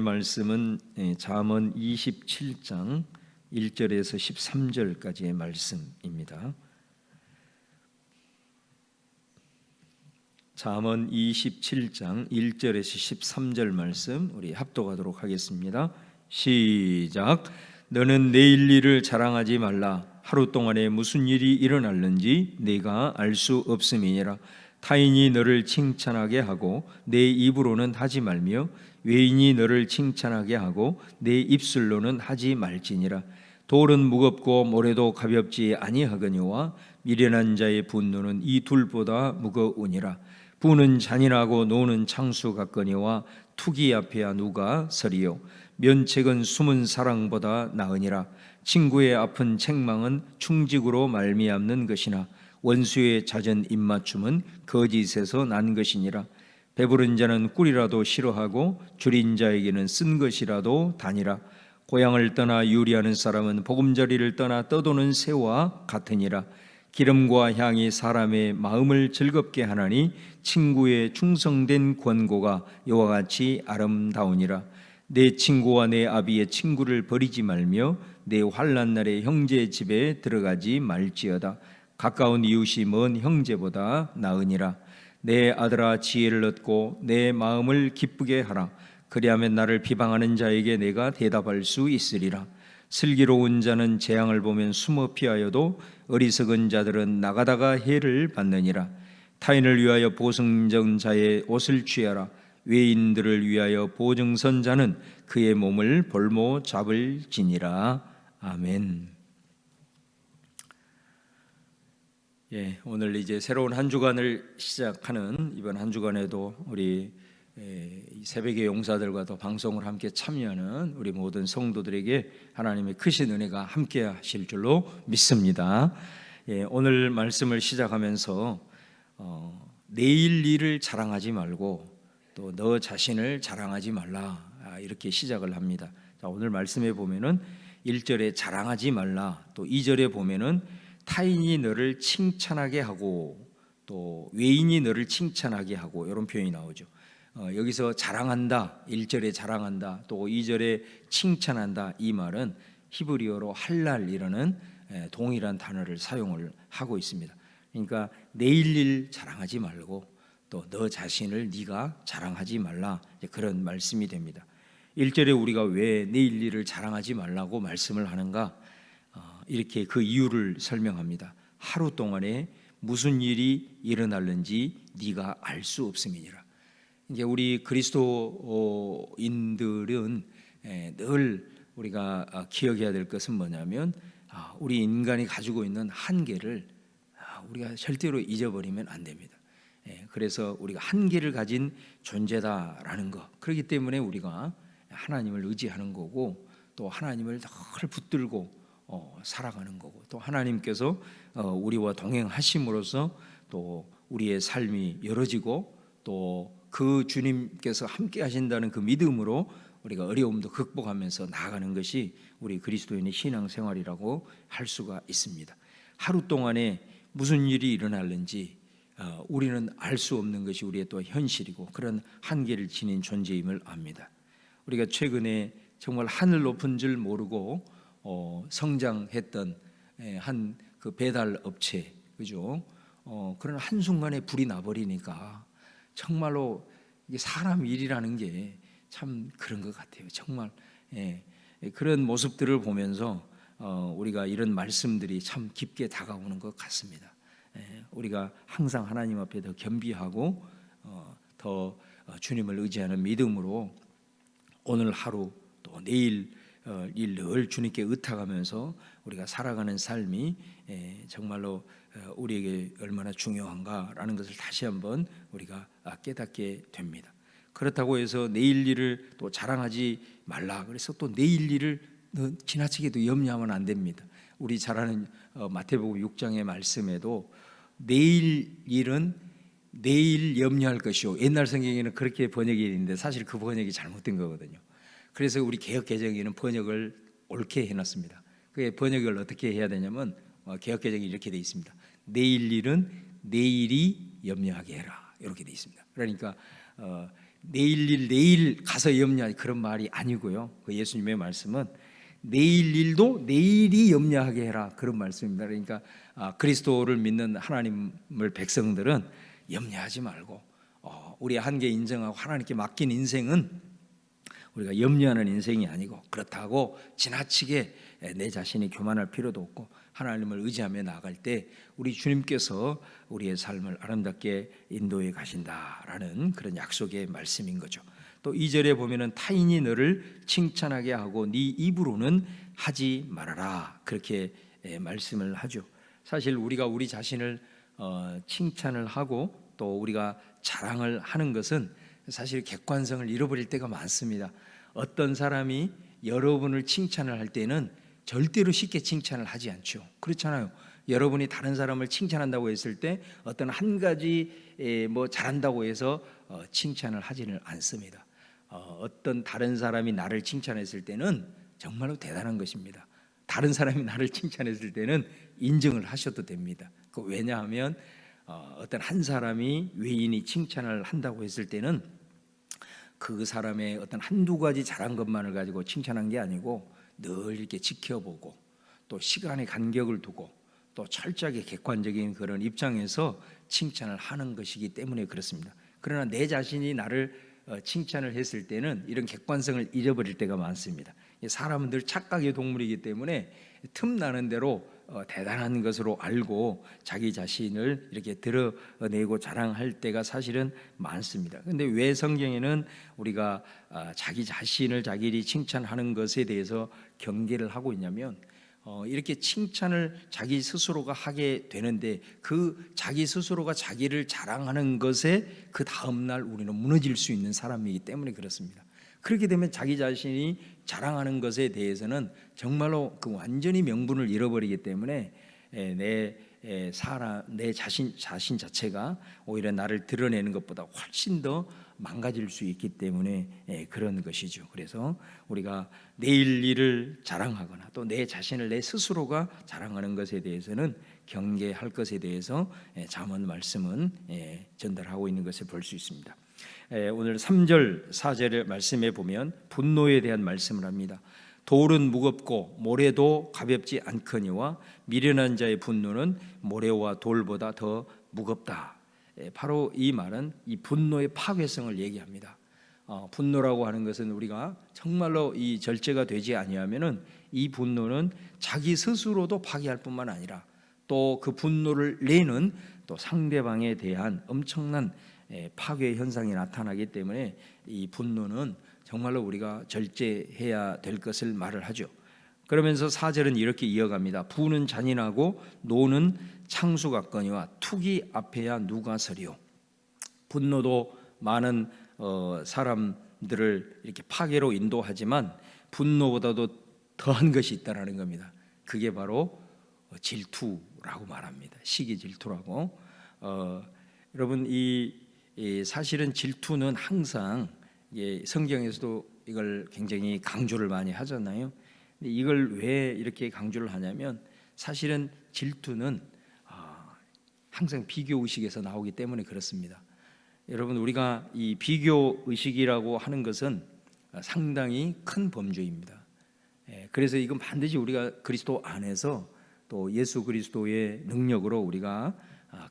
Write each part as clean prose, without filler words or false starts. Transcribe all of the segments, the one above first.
말씀은 잠언 27장 1절에서 13절까지의 말씀입니다. 잠언 27장 1절에서 13절 말씀 우리 합독하도록 하겠습니다. 시작. 너는 내일 일을 자랑하지 말라. 하루 동안에 무슨 일이 일어날는지 네가 알 수 없음이니라. 타인이 너를 칭찬하게 하고 내 입으로는 하지 말며 외인이 너를 칭찬하게 하고 내 입술로는 하지 말지니라. 돌은 무겁고 모래도 가볍지 아니하거니와 미련한 자의 분노는 이 둘보다 무거우니라. 부는 잔인하고 노는 창수 같거니와 투기 앞에야 누가 서리요. 면책은 숨은 사랑보다 나으니라. 친구의 아픈 책망은 충직으로 말미암는 것이나 원수의 잦은 입맞춤은 거짓에서 난 것이니라. 배부른 자는 꿀이라도 싫어하고 줄인 자에게는 쓴 것이라도 다니라. 고향을 떠나 유리하는 사람은 보금자리를 떠나 떠도는 새와 같으니라. 기름과 향이 사람의 마음을 즐겁게 하나니 친구의 충성된 권고가 이와 같이 아름다우니라. 내 친구와 내 아비의 친구를 버리지 말며 내 환난 날에 형제의 집에 들어가지 말지어다. 가까운 이웃이 먼 형제보다 나으니라. 내 아들아 지혜를 얻고 내 마음을 기쁘게 하라. 그리하면 나를 비방하는 자에게 내가 대답할 수 있으리라. 슬기로운 자는 재앙을 보면 숨어 피하여도 어리석은 자들은 나가다가 해를 받느니라. 타인을 위하여 보증선 자의 옷을 취하라. 외인들을 위하여 보증선 자는 그의 몸을 볼모 잡을지니라. 아멘. 오늘 이제 새로운 한 주간을 시작하는 이번 한 주간에도 우리 새벽의 용사들과도 방송을 함께 참여하는 우리 모든 성도들에게 하나님의 크신 은혜가 함께 하실 줄로 믿습니다. 오늘 말씀을 시작하면서 내일 일을 자랑하지 말고 또 너 자신을 자랑하지 말라, 이렇게 시작을 합니다. 자, 오늘 말씀에 보면은 1절에 자랑하지 말라, 또 2절에 보면은 타인이 너를 칭찬하게 하고 또 외인이 너를 칭찬하게 하고 이런 표현이 나오죠. 여기서 자랑한다, 1절에 자랑한다, 또 2절에 칭찬한다, 이 말은 히브리어로 할랄이라는 동일한 단어를 사용을 하고 있습니다. 그러니까 내일 일 자랑하지 말고 또 너 자신을 네가 자랑하지 말라, 그런 말씀이 됩니다. 1절에 우리가 왜 내일 일을 자랑하지 말라고 말씀을 하는가, 이렇게 그 이유를 설명합니다. 하루 동안에 무슨 일이 일어날는지 네가 알 수 없음이니라. 이제 우리 그리스도인들은 늘 우리가 기억해야 될 것은 뭐냐면 우리 인간이 가지고 있는 한계를 우리가 절대로 잊어버리면 안 됩니다. 그래서 우리가 한계를 가진 존재다라는 것, 그렇기 때문에 우리가 하나님을 의지하는 거고 또 하나님을 늘 붙들고 살아가는 거고, 또 하나님께서 우리와 동행하심으로써 또 우리의 삶이 열어지고 또 그 주님께서 함께 하신다는 그 믿음으로 우리가 어려움도 극복하면서 나아가는 것이 우리 그리스도인의 신앙생활이라고 할 수가 있습니다. 하루 동안에 무슨 일이 일어날는지 우리는 알 수 없는 것이 우리의 또 현실이고 그런 한계를 지닌 존재임을 압니다. 우리가 최근에 정말 하늘 높은 줄 모르고 성장했던 한 그 배달 업체, 그죠? 그런 한 순간에 불이 나버리니까 정말로 이게 사람 일이라는 게 참 그런 것 같아요. 정말 그런 모습들을 보면서 우리가 이런 말씀들이 참 깊게 다가오는 것 같습니다. 우리가 항상 하나님 앞에 더 겸비하고 더 주님을 의지하는 믿음으로 오늘 하루 또 내일 일 늘 주님께 의탁하면서 우리가 살아가는 삶이 정말로 우리에게 얼마나 중요한가라는 것을 다시 한번 우리가 깨닫게 됩니다. 그렇다고 해서 내일 일을 또 자랑하지 말라, 그래서 또 내일 일을 지나치게도 염려하면 안 됩니다. 우리 잘 아는 마태복음 6장의 말씀에도 내일 일은 내일 염려할 것이요, 옛날 성경에는 그렇게 번역이 있는데 사실 그 번역이 잘못된 거거든요. 그래서 우리 개역개정에는 번역을 옳게 해놨습니다. 그 번역을 어떻게 해야 되냐면 개역개정이 이렇게 돼 있습니다. 내일 일은 내일이 염려하게 해라, 이렇게 돼 있습니다. 그러니까 내일 일 내일 가서 염려하지 그런 말이 아니고요. 그 예수님의 말씀은 내일 일도 내일이 염려하게 해라 그런 말씀입니다. 그러니까 그리스도를 믿는 하나님을 백성들은 염려하지 말고 우리의 한계 인정하고 하나님께 맡긴 인생은 우리가 염려하는 인생이 아니고, 그렇다고 지나치게 내 자신이 교만할 필요도 없고 하나님을 의지하며 나아갈 때 우리 주님께서 우리의 삶을 아름답게 인도해 가신다라는 그런 약속의 말씀인 거죠. 또 2절에 보면은 타인이 너를 칭찬하게 하고 네 입으로는 하지 말아라 그렇게 말씀을 하죠. 사실 우리가 우리 자신을 칭찬을 하고 또 우리가 자랑을 하는 것은 사실 객관성을 잃어버릴 때가 많습니다. 어떤 사람이 여러분을 칭찬을 할 때는 절대로 쉽게 칭찬을 하지 않죠. 그렇잖아요. 여러분이 다른 사람을 칭찬한다고 했을 때 어떤 한 가지 뭐 잘한다고 해서 칭찬을 하지는 않습니다. 어떤 다른 사람이 나를 칭찬했을 때는 정말로 대단한 것입니다. 다른 사람이 나를 칭찬했을 때는 인정을 하셔도 됩니다. 왜냐하면 어떤 한 사람이 외인이 칭찬을 한다고 했을 때는 그 사람의 어떤 한두 가지 잘한 것만을 가지고 칭찬한 게 아니고 늘 이렇게 지켜보고 또 시간의 간격을 두고 또 철저하게 객관적인 그런 입장에서 칭찬을 하는 것이기 때문에 그렇습니다. 그러나 내 자신이 나를 칭찬을 했을 때는 이런 객관성을 잊어버릴 때가 많습니다. 사람들 착각의 동물이기 때문에 틈나는 대로 대단한 것으로 알고 자기 자신을 이렇게 드러내고 자랑할 때가 사실은 많습니다. 그런데 왜 성경에는 우리가 자기 자신을 자기들이 칭찬하는 것에 대해서 경계를 하고 있냐면 이렇게 칭찬을 자기 스스로가 하게 되는데 그 자기 스스로가 자기를 자랑하는 것에 그 다음날 우리는 무너질 수 있는 사람이기 때문에 그렇습니다. 그렇게 되면 자기 자신이 자랑하는 것에 대해서는 정말로 그 완전히 명분을 잃어버리기 때문에 내 자신 자체가 오히려 나를 드러내는 것보다 훨씬 더 망가질 수 있기 때문에 그런 것이죠. 그래서 우리가 내일 일을 자랑하거나 또 내 자신을 내 스스로가 자랑하는 것에 대해서는 경계할 것에 대해서 잠언 말씀은 전달하고 있는 것을 볼 수 있습니다. 오늘 3절 4절의 말씀에 보면 분노에 대한 말씀을 합니다. 돌은 무겁고 모래도 가볍지 않거니와 미련한 자의 분노는 모래와 돌보다 더 무겁다. 바로 이 말은 이 분노의 파괴성을 얘기합니다. 분노라고 하는 것은 우리가 정말로 이 절제가 되지 아니하면은 이 분노는 자기 스스로도 파괴할 뿐만 아니라 또 그 분노를 내는 또 상대방에 대한 엄청난 파괴 현상이 나타나기 때문에 이 분노는 정말로 우리가 절제해야 될 것을 말을 하죠. 그러면서 4절은 이렇게 이어갑니다. 부는 잔인하고 노는 창수 같거니와 투기 앞에야 누가 서리요. 분노도 많은 사람들을 이렇게 파괴로 인도하지만 분노보다도 더한 것이 있다라는 겁니다. 그게 바로 질투라고 말합니다. 시기 질투라고. 여러분 이 사실은 질투는 항상 성경에서도 이걸 굉장히 강조를 많이 하잖아요. 근데 이걸 왜 이렇게 강조를 하냐면 사실은 질투는 항상 비교 의식에서 나오기 때문에 그렇습니다. 여러분 우리가 이 비교 의식이라고 하는 것은 상당히 큰 범죄입니다. 그래서 이건 반드시 우리가 그리스도 안에서 또 예수 그리스도의 능력으로 우리가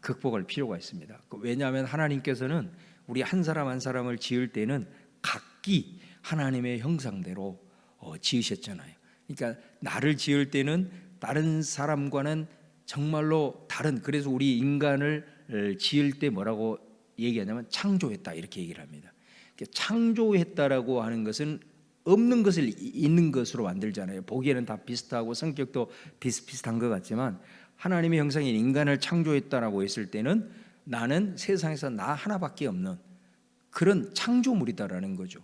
극복할 필요가 있습니다. 왜냐하면 하나님께서는 우리 한 사람 한 사람을 지을 때는 각기 하나님의 형상대로 지으셨잖아요. 그러니까 나를 지을 때는 다른 사람과는 정말로 다른, 그래서 우리 인간을 지을 때 뭐라고 얘기하냐면 창조했다 이렇게 얘기를 합니다. 창조했다라고 하는 것은 없는 것을 있는 것으로 만들잖아요. 보기에는 다 비슷하고 성격도 비슷비슷한 것 같지만 하나님의 형상인 인간을 창조했다라고 했을 때는 나는 세상에서 나 하나밖에 없는 그런 창조물이다라는 거죠.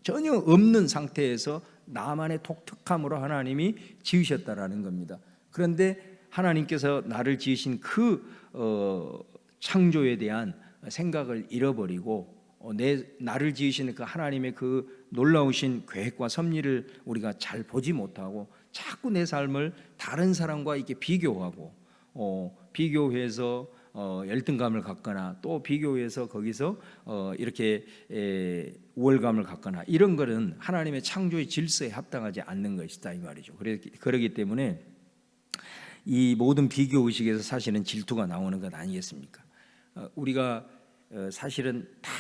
전혀 없는 상태에서 나만의 독특함으로 하나님이 지으셨다라는 겁니다. 그런데 하나님께서 나를 지으신 그 창조에 대한 생각을 잃어버리고 나를 지으시는 그 하나님의 그 놀라우신 계획과 섭리를 우리가 잘 보지 못하고 자꾸 내 삶을 다른 사람과 이렇게 비교하고 비교해서 열등감을 갖거나 또 비교해서 거기서 이렇게 우월감을 갖거나 이런 것은 하나님의 창조의 질서에 합당하지 않는 것이다 이 말이죠. 그렇기 때문에 이 모든 비교 의식에서 사실은 질투가 나오는 것 아니겠습니까? 우리가 사실은 다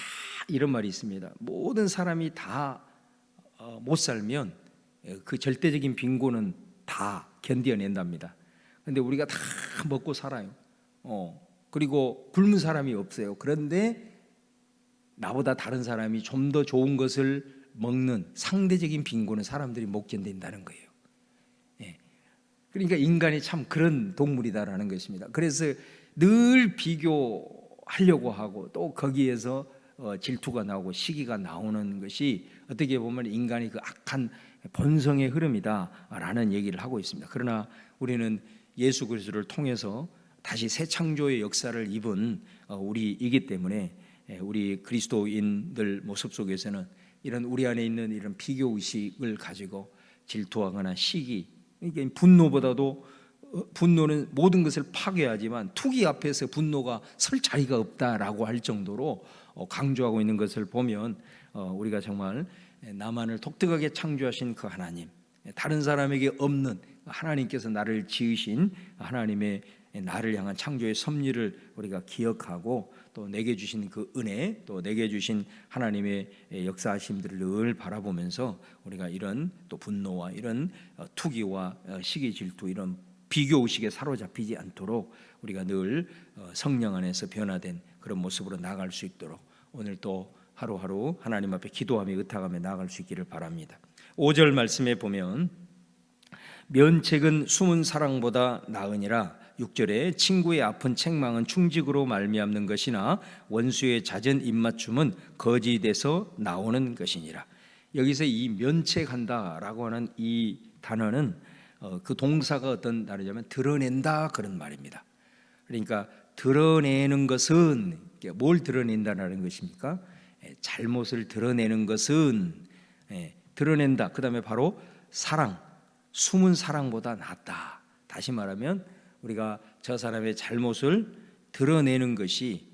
이런 말이 있습니다. 모든 사람이 다 못 살면 그 절대적인 빈곤은 다 견뎌낸답니다. 근데 우리가 다 먹고 살아요. 그리고 굶은 사람이 없어요. 그런데 나보다 다른 사람이 좀 더 좋은 것을 먹는 상대적인 빈곤은 사람들이 못 견딘다는 거예요. 그러니까 인간이 참 그런 동물이다라는 것입니다. 그래서 늘 비교하려고 하고 또 거기에서 질투가 나오고 시기가 나오는 것이 어떻게 보면 인간이 그 악한 본성의 흐름이다라는 얘기를 하고 있습니다. 그러나 우리는 예수 그리스도를 통해서 다시 새 창조의 역사를 입은 우리이기 때문에 우리 그리스도인들 모습 속에서는 이런 우리 안에 있는 이런 비교 의식을 가지고 질투하거나 시기, 그러니까 분노는 모든 것을 파괴하지만 투기 앞에서 분노가 설 자리가 없다라고 할 정도로 강조하고 있는 것을 보면 우리가 정말 나만을 독특하게 창조하신 그 하나님, 다른 사람에게 없는 하나님께서 나를 지으신 하나님의 나를 향한 창조의 섭리를 우리가 기억하고 또 내게 주신 그 은혜, 또 내게 주신 하나님의 역사하심들을 늘 바라보면서 우리가 이런 또 분노와 이런 투기와 시기 질투 이런 비교 의식에 사로잡히지 않도록 우리가 늘 성령 안에서 변화된 그런 모습으로 나아갈 수 있도록 오늘 또 하루하루 하나님 앞에 기도하며 의탁하며 나아갈 수 있기를 바랍니다. 5절 말씀에 보면 면책은 숨은 사랑보다 나으니라. 6절에 친구의 아픈 책망은 충직으로 말미암는 것이나 원수의 잦은 입맞춤은 거짓에서 나오는 것이니라. 여기서 이 면책한다라고 하는 이 단어는 그 동사가 어떤 단어냐면 드러낸다 그런 말입니다. 그러니까 드러내는 것은 뭘 드러낸다라는 것입니까? 잘못을 드러내는 것은 드러낸다. 그 다음에 바로 사랑, 숨은 사랑보다 낫다. 다시 말하면 우리가 저 사람의 잘못을 드러내는 것이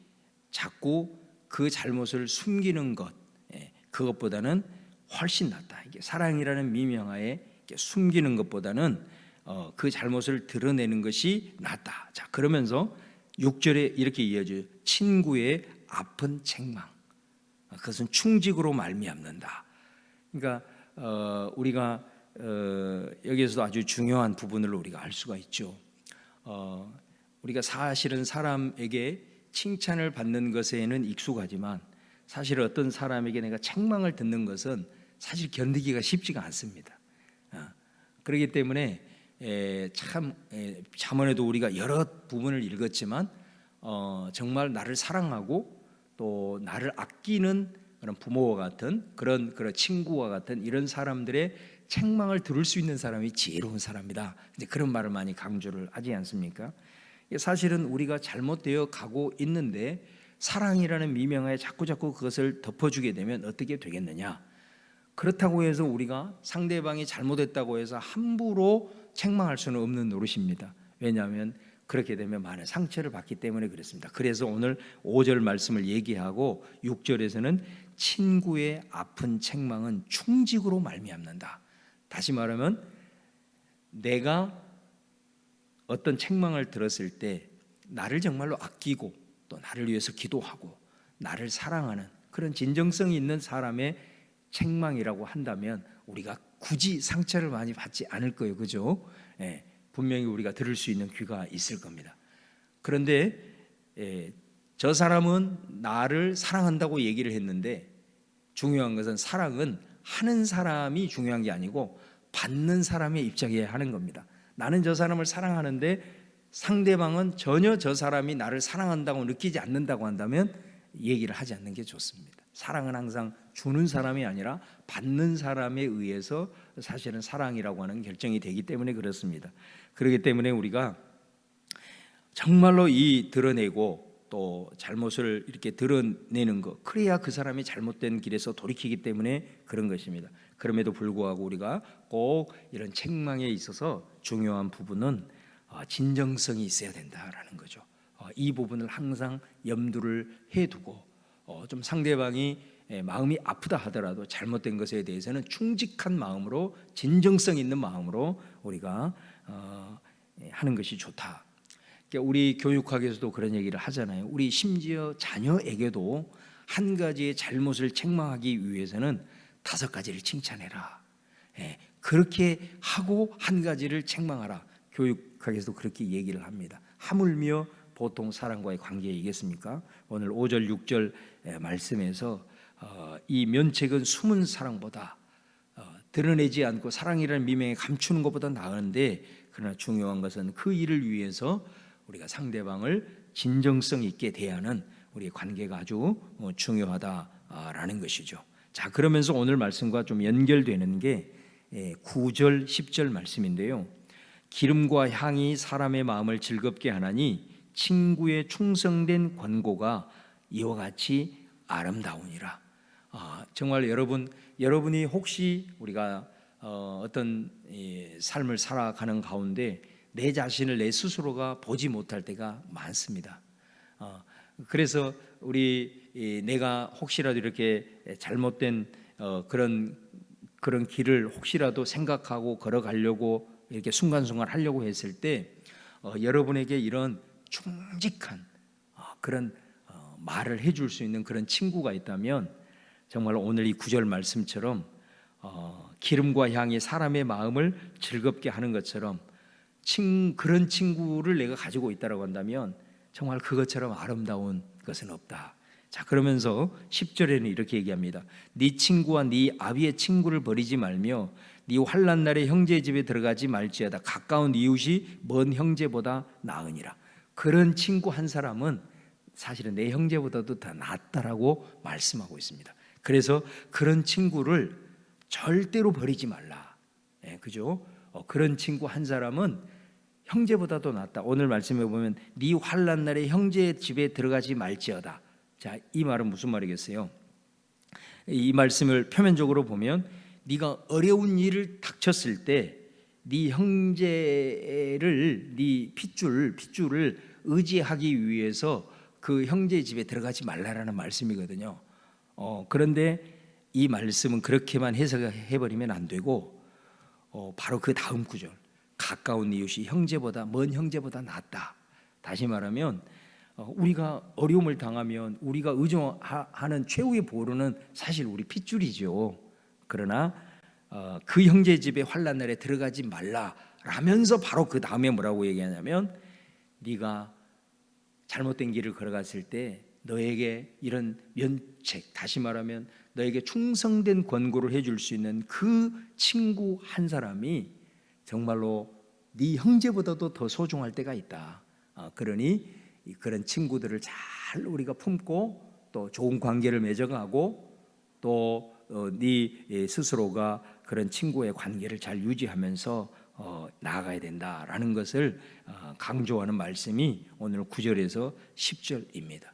자꾸 그 잘못을 숨기는 것, 그것보다는 훨씬 낫다. 이게 사랑이라는 미명하에 숨기는 것보다는 그 잘못을 드러내는 것이 낫다. 자, 그러면서 6절에 이렇게 이어져요. 친구의 아픈 책망, 그것은 충직으로 말미암는다. 그러니까 우리가 여기에서도 아주 중요한 부분을 우리가 알 수가 있죠. 우리가 사실은 사람에게 칭찬을 받는 것에는 익숙하지만 사실 어떤 사람에게 내가 책망을 듣는 것은 사실 견디기가 쉽지가 않습니다. 그렇기 때문에 잠언에도 우리가 여러 부분을 읽었지만 정말 나를 사랑하고 또 나를 아끼는 그런 부모와 같은 그런 친구와 같은 이런 사람들의 책망을 들을 수 있는 사람이 지혜로운 사람이다. 이제 그런 말을 많이 강조를 하지 않습니까? 사실은 우리가 잘못되어 가고 있는데 사랑이라는 미명하에 자꾸 그것을 덮어주게 되면 어떻게 되겠느냐? 그렇다고 해서 우리가 상대방이 잘못했다고 해서 함부로 책망할 수는 없는 노릇입니다. 왜냐하면 그렇게 되면 많은 상처를 받기 때문에 그렇습니다. 그래서 오늘 5절 말씀을 얘기하고 6절에서는 친구의 아픈 책망은 충직으로 말미암는다. 다시 말하면 내가 어떤 책망을 들었을 때 나를 정말로 아끼고 또 나를 위해서 기도하고 나를 사랑하는 그런 진정성이 있는 사람의 책망이라고 한다면 우리가 굳이 상처를 많이 받지 않을 거예요. 그죠? 분명히 우리가 들을 수 있는 귀가 있을 겁니다. 그런데 저 사람은 나를 사랑한다고 얘기를 했는데 중요한 것은 사랑은 하는 사람이 중요한 게 아니고 받는 사람의 입장이어야 하는 겁니다. 나는 저 사람을 사랑하는데 상대방은 전혀 저 사람이 나를 사랑한다고 느끼지 않는다고 한다면 얘기를 하지 않는 게 좋습니다. 사랑은 항상 주는 사람이 아니라 받는 사람에 의해서 사실은 사랑이라고 하는 결정이 되기 때문에 그렇습니다. 그렇기 때문에 우리가 정말로 이 드러내고 또 잘못을 이렇게 드러내는 것, 그래야 그 사람이 잘못된 길에서 돌이키기 때문에 그런 것입니다. 그럼에도 불구하고 우리가 꼭 이런 책망에 있어서 중요한 부분은 진정성이 있어야 된다라는 거죠. 이 부분을 항상 염두를 해두고 좀 상대방이 마음이 아프다 하더라도 잘못된 것에 대해서는 충직한 마음으로, 진정성 있는 마음으로 우리가 하는 것이 좋다. 그러니까 우리 교육학에서도 그런 얘기를 하잖아요. 우리 심지어 자녀에게도 한 가지의 잘못을 책망하기 위해서는 5가지를 칭찬해라. 그렇게 하고 한 가지를 책망하라. 교육학에서도 그렇게 얘기를 합니다. 하물며 보통 사람과의 관계이겠습니까? 오늘 5절 6절 말씀에서 이 면책은 숨은 사랑보다 드러내지 않고 사랑이라는 미명에 감추는 것보다 나은데, 그러나 중요한 것은 그 일을 위해서 우리가 상대방을 진정성 있게 대하는 우리의 관계가 아주 중요하다라는 것이죠. 자, 그러면서 오늘 말씀과 좀 연결되는 게 9절 10절 말씀인데요. 기름과 향이 사람의 마음을 즐겁게 하나니 친구의 충성된 권고가 이와 같이 아름다우니라. 정말 여러분이 혹시 우리가 어떤 삶을 살아가는 가운데 내 자신을 내 스스로가 보지 못할 때가 많습니다. 그래서 내가 혹시라도 이렇게 잘못된 그런 길을 혹시라도 생각하고 걸어가려고 이렇게 순간순간 하려고 했을 때 여러분에게 이런 충직한 그런 말을 해줄 수 있는 그런 친구가 있다면, 정말 오늘 이 9절 말씀처럼 기름과 향이 사람의 마음을 즐겁게 하는 것처럼 그런 친구를 내가 가지고 있다고 한다면 정말 그것처럼 아름다운 것은 없다. 자, 그러면서 10절에는 이렇게 얘기합니다. 네 친구와 네 아비의 친구를 버리지 말며 네 환난 날에 형제 집에 들어가지 말지어다. 가까운 이웃이 먼 형제보다 나으니라. 그런 친구 한 사람은 사실은 내 형제보다도 더 낫다라고 말씀하고 있습니다. 그래서 그런 친구를 절대로 버리지 말라. 그죠? 그런 친구 한 사람은 형제보다도 낫다. 오늘 말씀해 보면 네 환난 날에 형제 집에 들어가지 말지어다. 자, 이 말은 무슨 말이겠어요? 이 말씀을 표면적으로 보면 네가 어려운 일을 닥쳤을 때 네 형제를, 네 핏줄을 의지하기 위해서 그 형제 집에 들어가지 말라라는 말씀이거든요. 그런데 이 말씀은 그렇게만 해석해버리면 안 되고 바로 그 다음 구절, 가까운 이웃이 먼 형제보다 낫다. 다시 말하면 우리가 어려움을 당하면 우리가 의존하는 최후의 보루는 사실 우리 핏줄이죠. 그러나 그 형제 집에 환난 날에 들어가지 말라라면서 바로 그 다음에 뭐라고 얘기하냐면 네가 잘못된 길을 걸어갔을 때 너에게 이런 면책, 다시 말하면 너에게 충성된 권고를 해줄 수 있는 그 친구 한 사람이 정말로 네 형제보다도 더 소중할 때가 있다. 그러니 그런 친구들을 잘 우리가 품고 또 좋은 관계를 맺어가고 또 네 스스로가 그런 친구의 관계를 잘 유지하면서 나아가야 된다라는 것을 강조하는 말씀이 오늘 9절에서 10절입니다.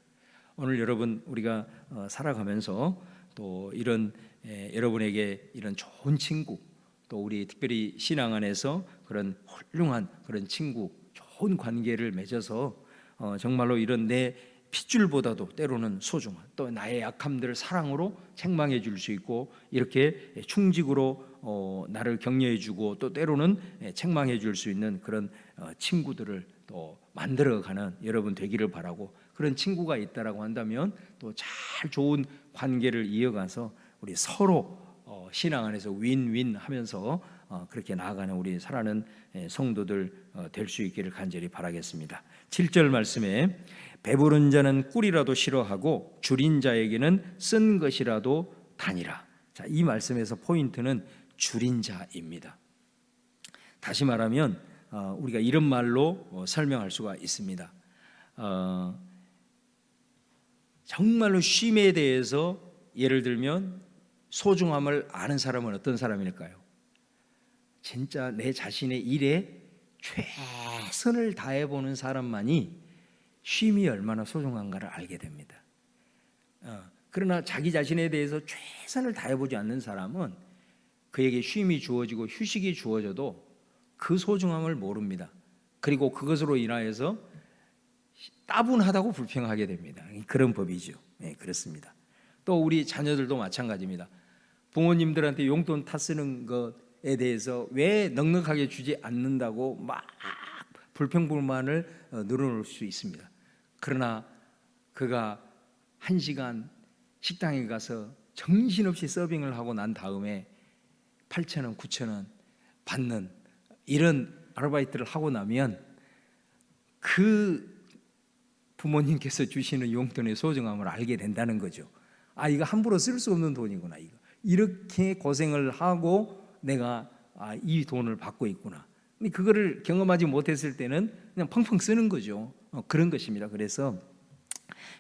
오늘 여러분 우리가 살아가면서 또 이런 여러분에게 이런 좋은 친구, 또 우리 특별히 신앙 안에서 그런 훌륭한 그런 친구, 좋은 관계를 맺어서 정말로 이런 내 핏줄보다도 때로는 소중한, 또 나의 약함들을 사랑으로 책망해 줄 수 있고 이렇게 충직으로 나를 격려해 주고 또 때로는 책망해 줄 수 있는 그런 친구들을 또 만들어가는 여러분 되기를 바라고, 그런 친구가 있다라고 한다면 또 잘 좋은 관계를 이어가서 우리 서로 신앙 안에서 윈윈 하면서 그렇게 나아가는 우리 살아가는 성도들 될 수 있기를 간절히 바라겠습니다. 7절 말씀에 배부른 자는 꿀이라도 싫어하고 줄인 자에게는 쓴 것이라도 다니라. 자, 이 말씀에서 포인트는 줄인 자입니다. 다시 말하면 우리가 이런 말로 설명할 수가 있습니다. 정말로 쉼에 대해서 예를 들면 소중함을 아는 사람은 어떤 사람일까요? 진짜 내 자신의 일에 최선을 다해보는 사람만이 쉼이 얼마나 소중한가를 알게 됩니다. 그러나 자기 자신에 대해서 최선을 다해보지 않는 사람은 그에게 쉼이 주어지고 휴식이 주어져도 그 소중함을 모릅니다. 그리고 그것으로 인하여서 따분하다고 불평하게 됩니다. 그런 법이죠. 네, 그렇습니다. 또 우리 자녀들도 마찬가지입니다. 부모님들한테 용돈 타 쓰는 것에 대해서 왜 넉넉하게 주지 않는다고 막 불평불만을 늘어놓을 수 있습니다. 그러나 그가 1시간 식당에 가서 정신없이 서빙을 하고 난 다음에 8,000원, 9,000원 받는 이런 아르바이트를 하고 나면 그 부모님께서 주시는 용돈의 소중함을 알게 된다는 거죠. 아, 이거 함부로 쓸 수 없는 돈이구나. 이렇게 고생을 하고 내가 이 돈을 받고 있구나. 근데 그거를 경험하지 못했을 때는 그냥 펑펑 쓰는 거죠. 그런 것입니다. 그래서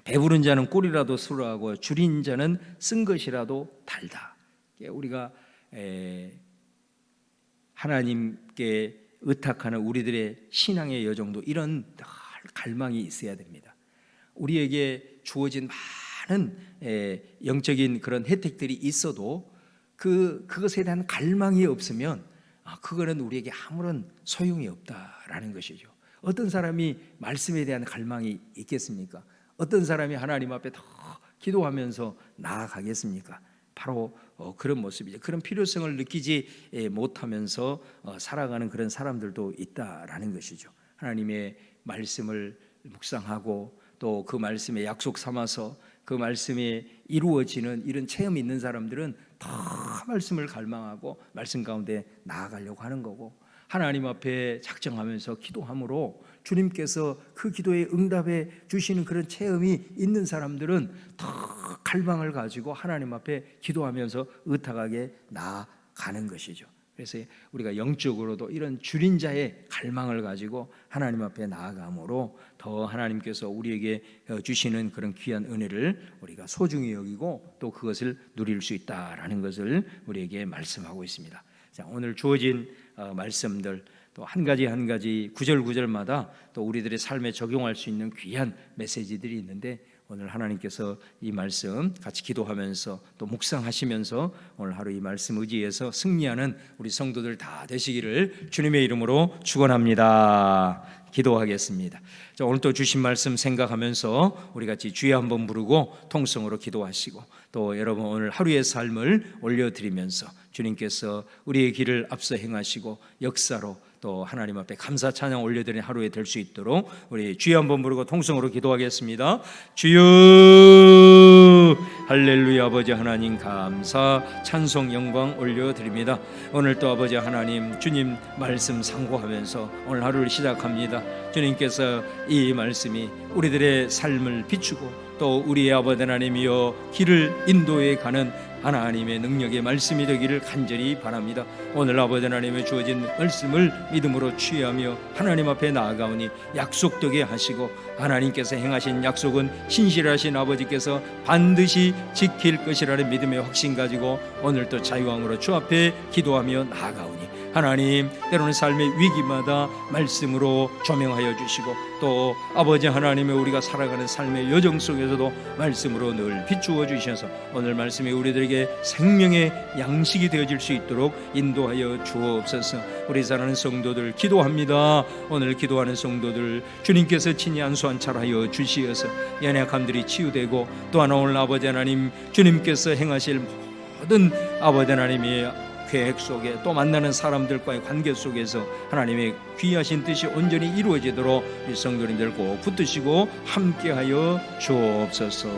배부른 자는 꿀이라도 수라하고 줄인 자는 쓴 것이라도 달다. 우리가 하나님께 의탁하는 우리들의 신앙의 여정도 이런 갈망이 있어야 됩니다. 우리에게 주어진 많은 영적인 그런 혜택들이 있어도 그것에 대한 갈망이 없으면 그거는 우리에게 아무런 소용이 없다라는 것이죠. 어떤 사람이 말씀에 대한 갈망이 있겠습니까? 어떤 사람이 하나님 앞에 더 기도하면서 나아가겠습니까? 바로 그런 모습이죠. 그런 필요성을 느끼지 못하면서 살아가는 그런 사람들도 있다라는 것이죠. 하나님의 말씀을 묵상하고 또 그 말씀에 약속 삼아서 그 말씀이 이루어지는 이런 체험이 있는 사람들은 더 말씀을 갈망하고 말씀 가운데 나아가려고 하는 거고, 하나님 앞에 작정하면서 기도함으로 주님께서 그 기도에 응답해 주시는 그런 체험이 있는 사람들은 더 갈망을 가지고 하나님 앞에 기도하면서 의탁하게 나아가는 것이죠. 그래서 우리가 영적으로도 이런 줄인 자의 갈망을 가지고 하나님 앞에 나아감으로 더 하나님께서 우리에게 주시는 그런 귀한 은혜를 우리가 소중히 여기고 또 그것을 누릴 수 있다라는 것을 우리에게 말씀하고 있습니다. 자, 오늘 주어진 말씀들 또 한 가지 한 가지 구절 구절마다 또 우리들의 삶에 적용할 수 있는 귀한 메시지들이 있는데, 오늘 하나님께서 이 말씀 같이 기도하면서 또 묵상하시면서 오늘 하루 이 말씀 의지해서 승리하는 우리 성도들 다 되시기를 주님의 이름으로 축원합니다. 기도하겠습니다. 자, 오늘 또 주신 말씀 생각하면서 우리 같이 주여 한번 부르고 통성으로 기도하시고, 또 여러분 오늘 하루의 삶을 올려드리면서 주님께서 우리의 길을 앞서 행하시고 역사로 또 하나님 앞에 감사 찬양 올려드리는 하루에 될 수 있도록 우리 주여 한번 부르고 통성으로 기도하겠습니다. 주여, 할렐루야. 아버지 하나님 감사 찬송 영광 올려드립니다. 오늘 또 아버지 하나님 주님 말씀 상고하면서 오늘 하루를 시작합니다. 주님께서 이 말씀이 우리들의 삶을 비추고 또 우리의 아버지 하나님이여 길을 인도해 가는 하나님의 능력의 말씀이 되기를 간절히 바랍니다. 오늘 아버지 하나님의 주어진 말씀을 믿음으로 취하며 하나님 앞에 나아가오니 약속되게 하시고 하나님께서 행하신 약속은 신실하신 아버지께서 반드시 지킬 것이라는 믿음의 확신 가지고 오늘도 자유왕으로 주 앞에 기도하며 나아가오니 하나님, 때로는 삶의 위기마다 말씀으로 조명하여 주시고 또 아버지 하나님의 우리가 살아가는 삶의 여정 속에서도 말씀으로 늘 비추어 주셔서 오늘 말씀이 우리들에게 생명의 양식이 되어질 수 있도록 인도하여 주옵소서. 우리 사랑하는 성도들 기도합니다. 오늘 기도하는 성도들 주님께서 친히 안수안찰하여 주시어서 연약함들이 치유되고 또 하나 오늘 아버지 하나님 주님께서 행하실 모든 아버지 하나님의 계획 속에 또 만나는 사람들과의 관계 속에서 하나님의 귀하신 뜻이 온전히 이루어지도록 이 성도님들 꼭 붙드시고 함께하여 주옵소서.